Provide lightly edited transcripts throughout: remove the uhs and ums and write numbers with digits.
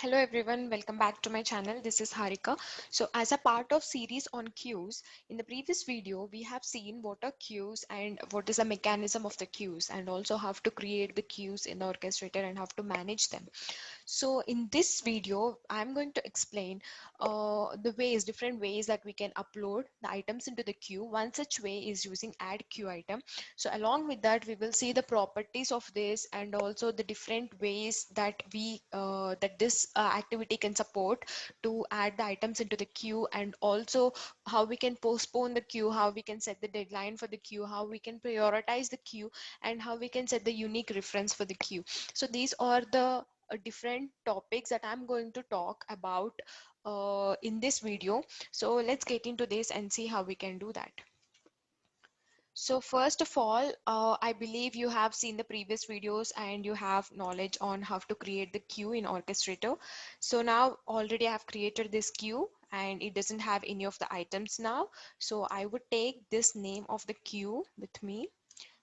Hello everyone, welcome back to my channel. This is Harika. So as a part of series on queues, in the previous video we have seen what are queues and what is the mechanism of the queues, and also how to create the queues in the orchestrator and how to manage them. So in this video, I'm going to explain different ways that we can upload the items into the queue. One such way is using add queue item. So along with that, we will see the properties of this and also the different ways that this activity can support to add the items into the queue, and also how we can postpone the queue, how we can set the deadline for the queue, how we can prioritize the queue, and how we can set the unique reference for the queue. So these are the different topics that I'm going to talk about in this video. So let's get into this and see how we can do that. So first of all, I believe you have seen the previous videos and you have knowledge on how to create the queue in Orchestrator. So now already I have created this queue and it doesn't have any of the items now. So I would take this name of the queue with me,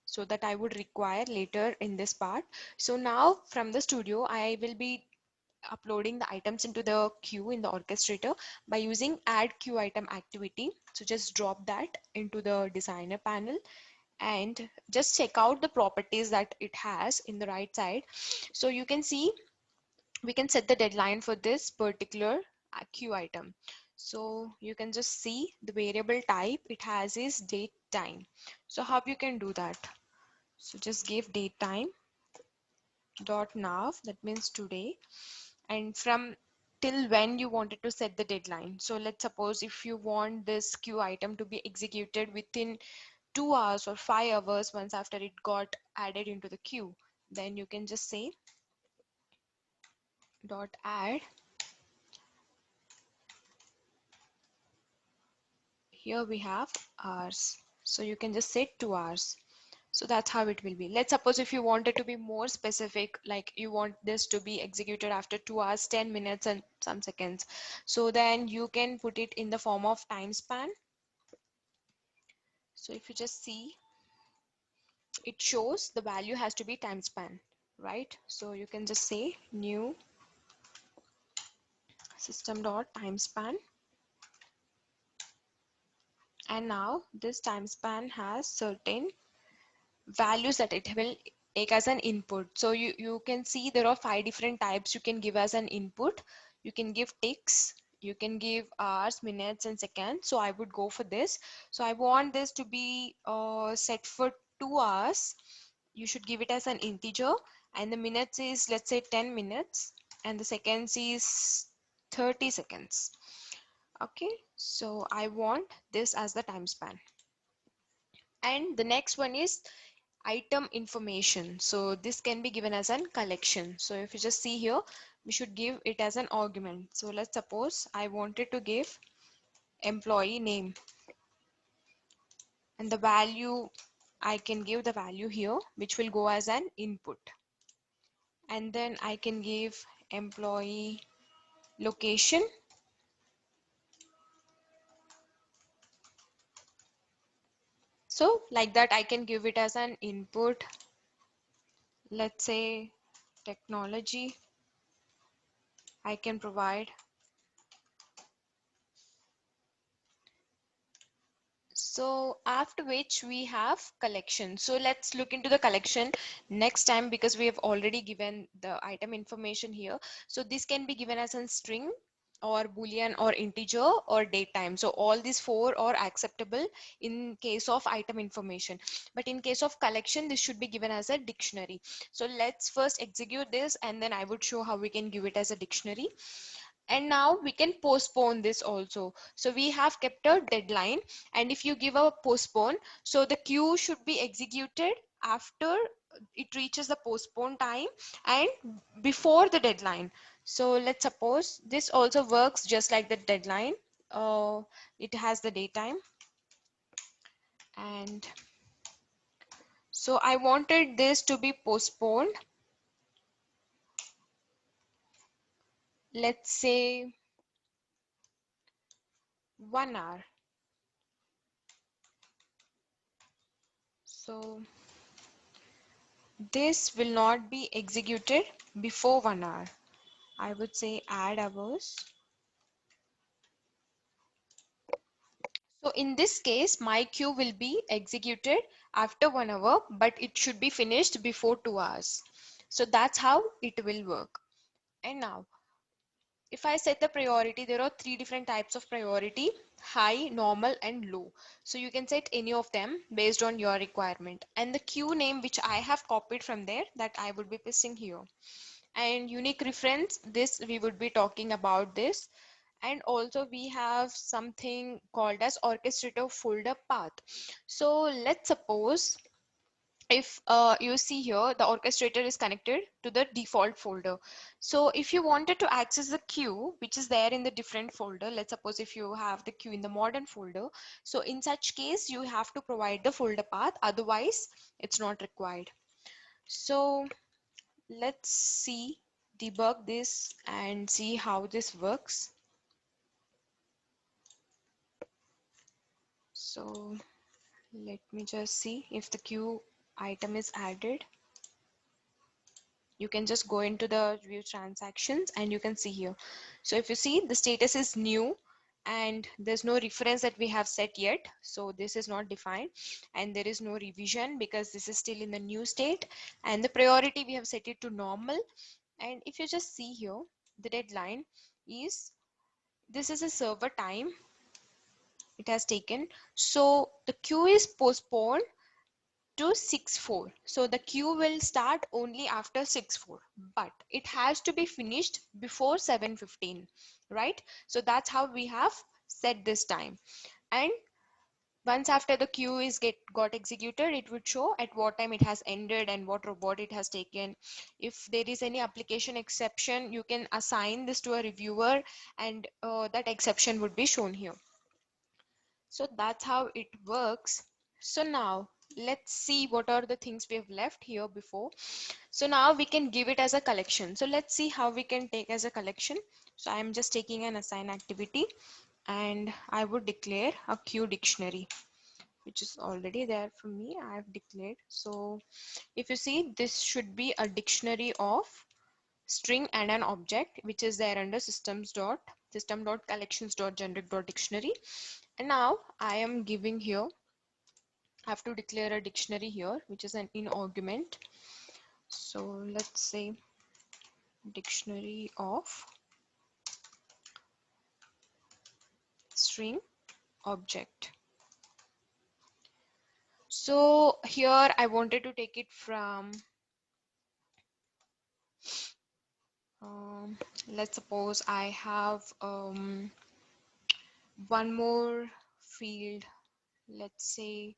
so that I would require later in this part. So now from the studio, I will be uploading the items into the queue in the orchestrator by using add queue item activity. So just drop that into the designer panel and just check out the properties that it has in the right side. So you can see we can set the deadline for this particular queue item. So you can just see the variable type it has is date time. So how you can do that? So just give date time dot now, that means today, and from till when you wanted to set the deadline. So let's suppose if you want this queue item to be executed within 2 hours or 5 hours once after it got added into the queue, then you can just say dot add. Here we have hours, so you can just say 2 hours. So that's how it will be. Let's suppose if you wanted to be more specific, like you want this to be executed after 2 hours, 10 minutes and some seconds. So then you can put it in the form of time span. So if you just see, it shows the value has to be time span, right? So you can just say new system dot time span. And now this time span has certain values that it will take as an input. So you can see there are 5 different types you can give as an input. You can give ticks, you can give hours, minutes and seconds. So I would go for this. So I want this to be set for 2 hours. You should give it as an integer, and the minutes is, let's say, 10 minutes, and the seconds is 30 seconds. Okay, so I want this as the time span. And the next one is item information. So this can be given as an collection. So if you just see here, we should give it as an argument. So let's suppose I wanted to give employee name, and the value, I can give the value here which will go as an input, and then I can give employee location. So like that I can give it as an input, let's say technology. I can provide. So after which we have collection. So let's look into the collection next time, because we have already given the item information here. So this can be given as a string or boolean or integer or date time. So all these 4 are acceptable in case of item information, but in case of collection this should be given as a dictionary. So let's first execute this and then I would show how we can give it as a dictionary. And now we can postpone this also. So we have kept a deadline, and if you give a postpone, so the queue should be executed after it reaches the postpone time and before the deadline. So let's suppose this also works just like the deadline. It has the daytime, and so I wanted this to be postponed, let's say 1 hour. So this will not be executed before 1 hour. I would say add hours. So in this case, my queue will be executed after 1 hour, but it should be finished before 2 hours. So that's how it will work. And now, if I set the priority, there are three different types of priority: high, normal, and low. So you can set any of them based on your requirement. And the queue name which I have copied from there, that I would be pasting here. And unique reference, this we would be talking about this. And also we have something called as orchestrator folder path. So let's suppose if you see here, the orchestrator is connected to the default folder. So if you wanted to access the queue which is there in the different folder, let's suppose if you have the queue in the modern folder, so in such case you have to provide the folder path, otherwise it's not required. So let's see, debug this and see how this works. So let me just see if the queue item is added. You can just go into the view transactions and you can see here. So if you see, the status is new and there's no reference that we have set yet. So this is not defined and there is no revision because this is still in the new state, and the priority we have set it to normal. And if you just see here, the deadline is, this is a server time it has taken. So the queue is postponed to 6:04. So the queue will start only after 6:04, but it has to be finished before 7:15, right? So that's how we have set this time. And once after the queue is got executed, it would show at what time it has ended and what robot it has taken. If there is any application exception, you can assign this to a reviewer, and that exception would be shown here. So that's how it works. So now let's see what are the things we have left here before. So now we can give it as a collection. So let's see how we can take as a collection. So I'm just taking an assign activity and I would declare a queue dictionary, which is already there for me. I have declared. So if you see, this should be a dictionary of string and an object, which is there under system.collections.generic.dictionary. And now I am giving here, I have to declare a dictionary here, which is an in argument. So let's say dictionary of string object. So here I wanted to take it from, let's suppose I have one more field, let's say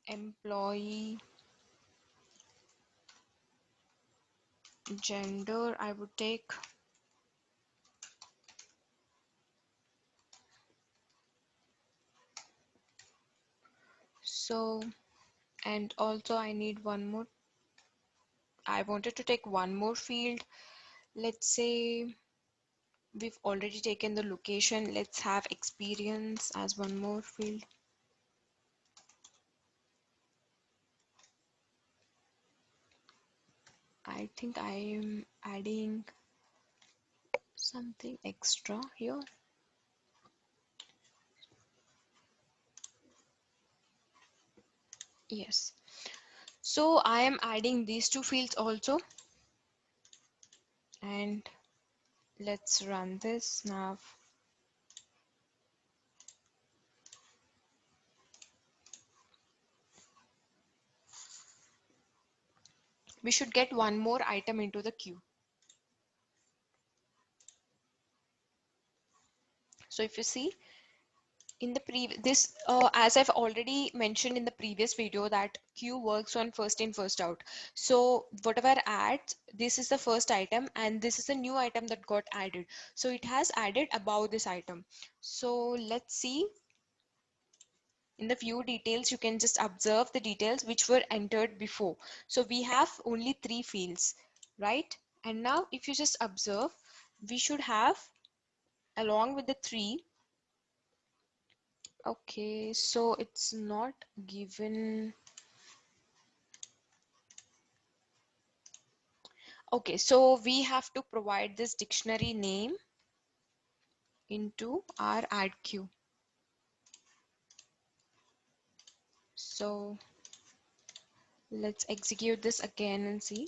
employee gender, I would take. So, and also I need one more, I wanted to take one more field. Let's say we've already taken the location. Let's have experience as one more field. I think I am adding something extra here. Yes. So I am adding these two fields also. And let's run this now. We should get one more item into the queue. So if you see in the this as I've already mentioned in the previous video, that queue works on first in first out. So whatever adds, this is the first item and this is a new item that got added, so it has added above this item. So let's see, in the view details you can just observe the details which were entered before. So we have only 3 fields, right? And now if you just observe, we should have, along with the 3, okay, so it's not given. Okay, so we have to provide this dictionary name into our add queue. So let's execute this again and see.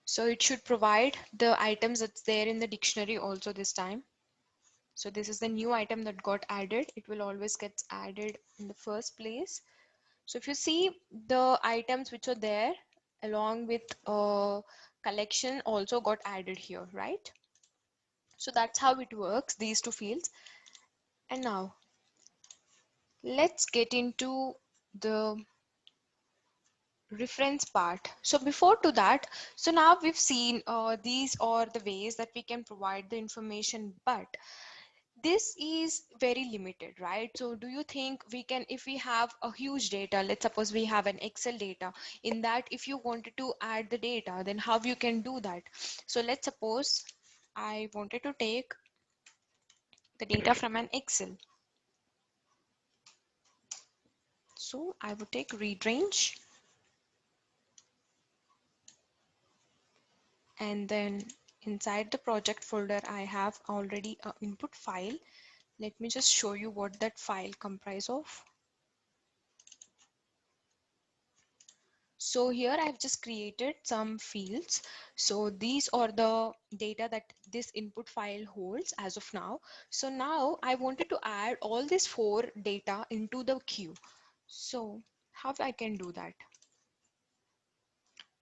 So it should provide the items that's there in the dictionary also this time. So this is the new item that got added. It will always get added in the first place. So if you see, the items which are there along with collection also got added here, right? So that's how it works, these two fields. And now let's get into the reference part. So before to that, so now we've seen these are the ways that we can provide the information, but this is very limited, right? So do you think we can, if we have a huge data, let's suppose we have an Excel data, in that if you wanted to add the data, then how you can do that? So let's suppose I wanted to take the data from an Excel. So I would take read range, and then inside the project folder I have already an input file. Let me just show you what that file comprises of. So here I've just created some fields. So these are the data that this input file holds as of now. So now I wanted to add all these four data into the queue. So how I can do that?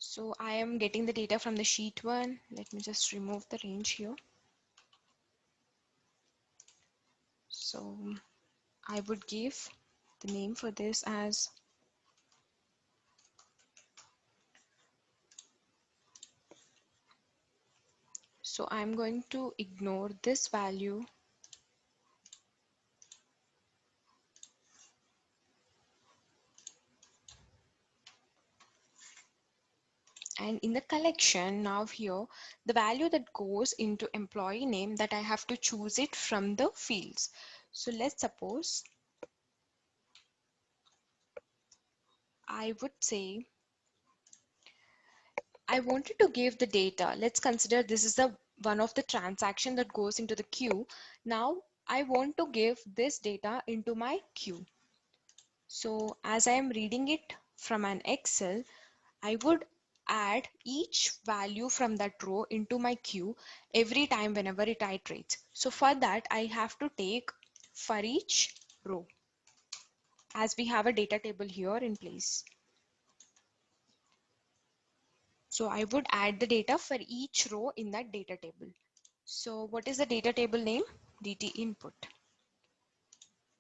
So I am getting the data from the sheet one. Let me just remove the range here. So I would give the name for this as so I'm going to ignore this value, and in the collection now here the value that goes into employee name, that I have to choose it from the fields. So let's suppose I would say I wanted to give the data. Let's consider this is the one of the transaction that goes into the queue. Now I want to give this data into my queue. So as I am reading it from an Excel, I would add each value from that row into my queue every time whenever it iterates. So for that, I have to take for each row, as we have a data table here in place. So I would add the data for each row in that data table. So what is the data table name? DT input.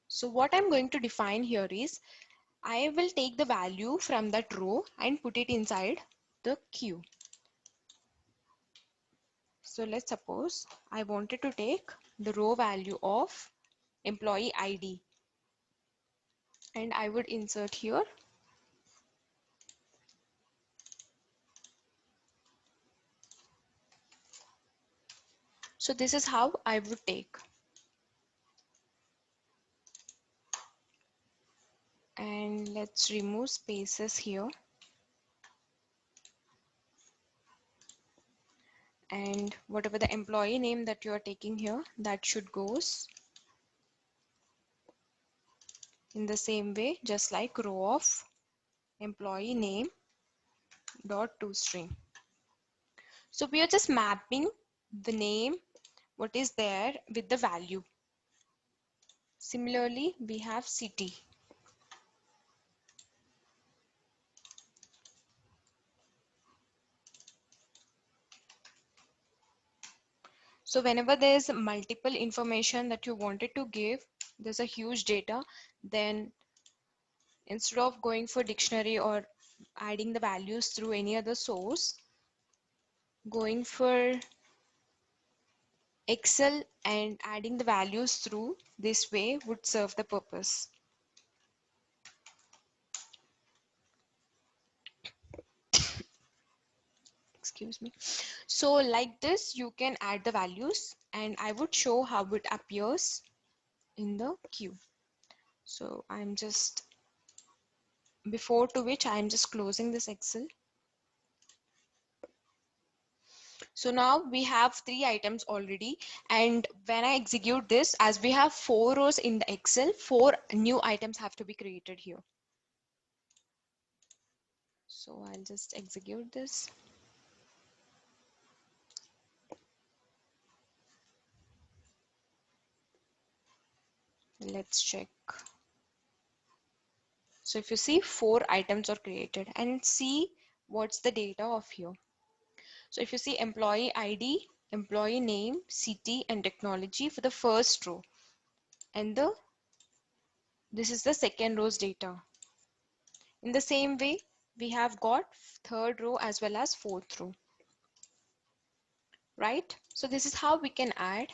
So what I'm going to define here is I will take the value from that row and put it inside the queue. So let's suppose I wanted to take the row value of employee ID, and I would insert here. So this is how I would take. And let's remove spaces here. And whatever the employee name that you are taking here, that should goes in the same way, just like row of employee name dot toString. So we are just mapping the name, what is there with the value. Similarly, we have city. So whenever there's multiple information that you wanted to give, there's a huge data, then instead of going for dictionary or adding the values through any other source, going for Excel and adding the values through this way would serve the purpose. Excuse me. So like this, you can add the values, and I would show how it appears in the queue. So I'm just before to which I am just closing this Excel. So now we have 3 items already, and when I execute this, as we have 4 rows in the Excel, 4 new items have to be created here. So I'll just execute this. Let's check. So if you see, 4 items are created, and see what's the data of here. So if you see employee ID, employee name, city and technology for the first row, and this is the second row's data. In the same way, we have got third row as well as fourth row, right? So this is how we can add,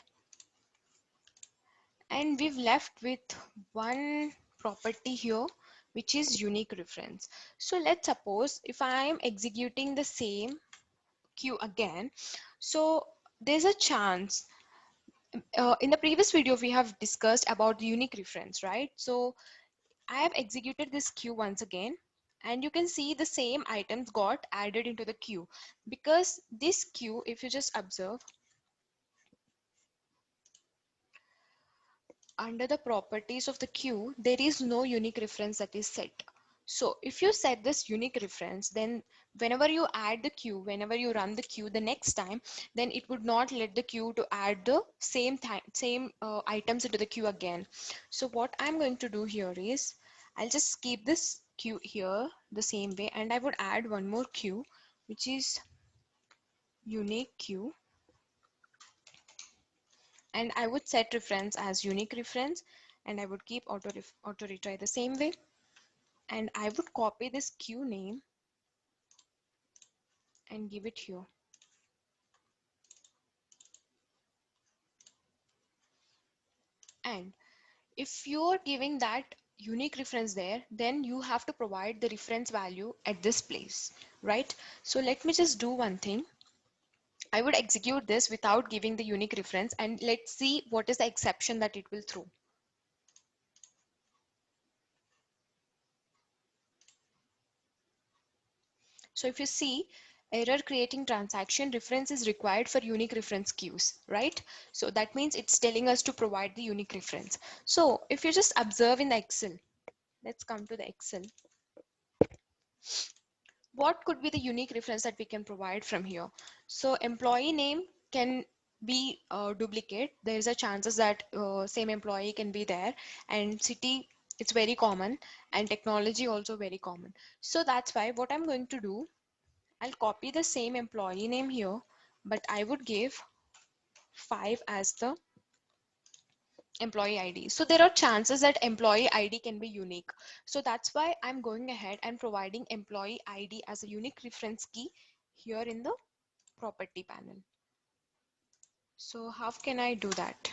and we've left with one property here, which is unique reference. So let's suppose if I am executing the same queue again, so there's a chance. In the previous video, we have discussed about the unique reference, right? So I have executed this queue once again, and you can see the same items got added into the queue, because this queue, if you just observe under the properties of the queue, there is no unique reference that is set. So if you set this unique reference, then whenever you add the queue, whenever you run the queue the next time, then it would not let the queue to add the same items into the queue again. So what I'm going to do here is, I'll just keep this queue here the same way, and I would add one more queue, which is unique queue, and I would set reference as unique reference, and I would keep auto retry the same way, and I would copy this queue name and give it here. And if you're giving that unique reference there, then you have to provide the reference value at this place, right? So let me just do one thing. I would execute this without giving the unique reference, and let's see what is the exception that it will throw. So if you see, error creating transaction reference is required for unique reference queues, right? So that means it's telling us to provide the unique reference. So if you just observe in the Excel, let's come to the Excel. What could be the unique reference that we can provide from here? So employee name can be duplicate. There's a chances that same employee can be there, and city, it's very common, and technology also very common. So that's why what I'm going to do, I'll copy the same employee name here, but I would give 5 as the employee ID. So there are chances that employee ID can be unique. So that's why I'm going ahead and providing employee ID as a unique reference key here in the property panel. So how can I do that?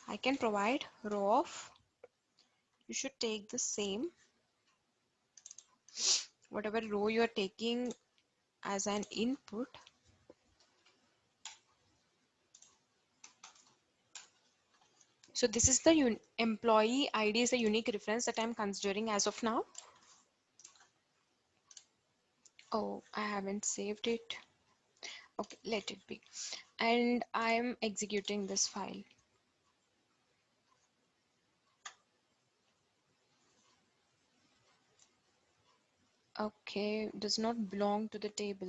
I can provide row of, you should take the same, whatever row you're taking as an input. So this is the employee ID is the unique reference that I'm considering as of now. Oh, I haven't saved it. Okay, let it be. And I'm executing this file. Okay, does not belong to the table.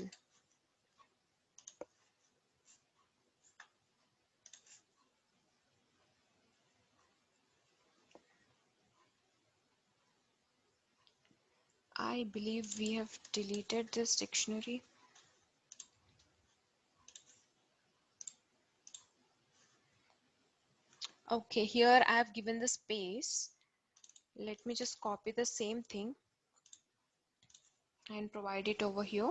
I believe we have deleted this dictionary. Okay, here I have given the space. Let me just copy the same thing and provide it over here.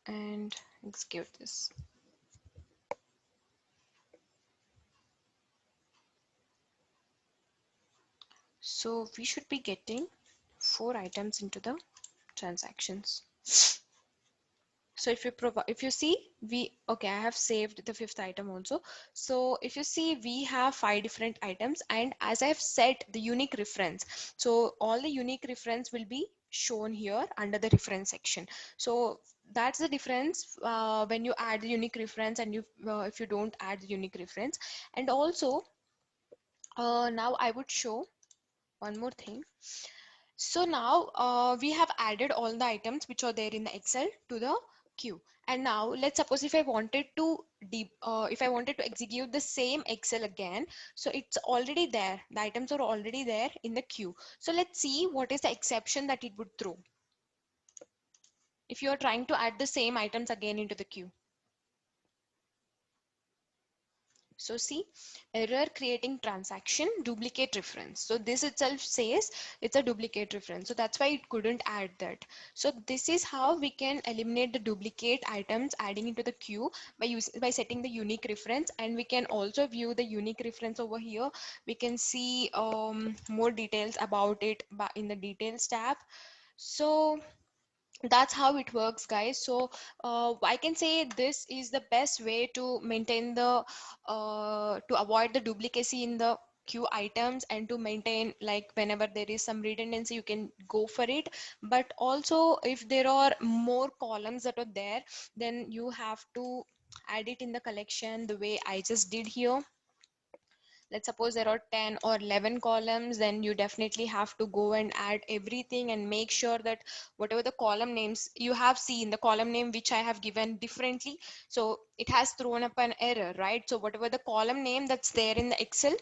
And execute this. So we should be getting 4 items into the transactions. So if you see, okay, I have saved the fifth item also. So if you see, we have five different items, and as I have set the unique reference, so all the unique reference will be shown here under the reference section. So that's the difference when you add the unique reference and you if you don't add the unique reference. And also now I would show one more thing. So now we have added all the items which are there in the Excel to the queue. And now let's suppose if I wanted to if I wanted to execute the same Excel again, so it's already there. The items are already there in the queue. So let's see what is the exception that it would throw if you are trying to add the same items again into the queue. So see, error creating transaction, duplicate reference. So this itself says it's a duplicate reference. So that's why it couldn't add that. So this is how we can eliminate the duplicate items adding into the queue by setting the unique reference. And we can also view the unique reference over here. We can see more details about it in the details tab. So that's how it works, guys. So I can say this is the best way to maintain the to avoid the duplicacy in the queue items, and to maintain, like, whenever there is some redundancy you can go for it. But also if there are more columns that are there, then you have to add it in the collection the way I just did here. Let's suppose there are 10 or 11 columns, then you definitely have to go and add everything and make sure that whatever the column names you have seen, the column name which I have given differently, so it has thrown up an error, right? So whatever the column name that's there in the Excel,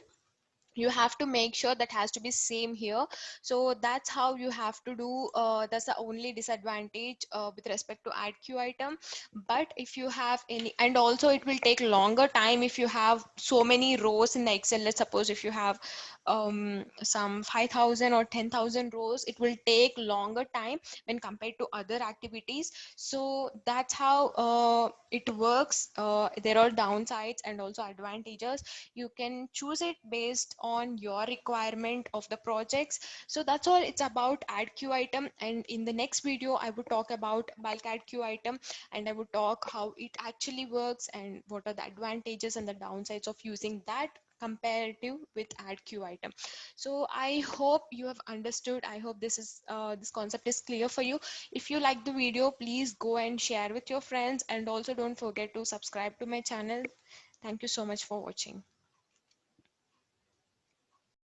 you have to make sure that has to be same here. So that's how you have to do. That's the only disadvantage with respect to add queue item. But if you have any, and also it will take longer time if you have so many rows in the Excel. Let's suppose if you have some 5,000 or 10,000 rows, it will take longer time when compared to other activities. So that's how it works. There are downsides and also advantages. You can choose it based on your requirement of the projects. So that's all it's about add queue item. And in the next video I would talk about bulk add queue item, and I would talk how it actually works and what are the advantages and the downsides of using that comparative with add queue item. So I hope you have understood. I hope this concept is clear for you. If you like the video, please go and share with your friends, and also don't forget to subscribe to my channel. Thank you so much for watching.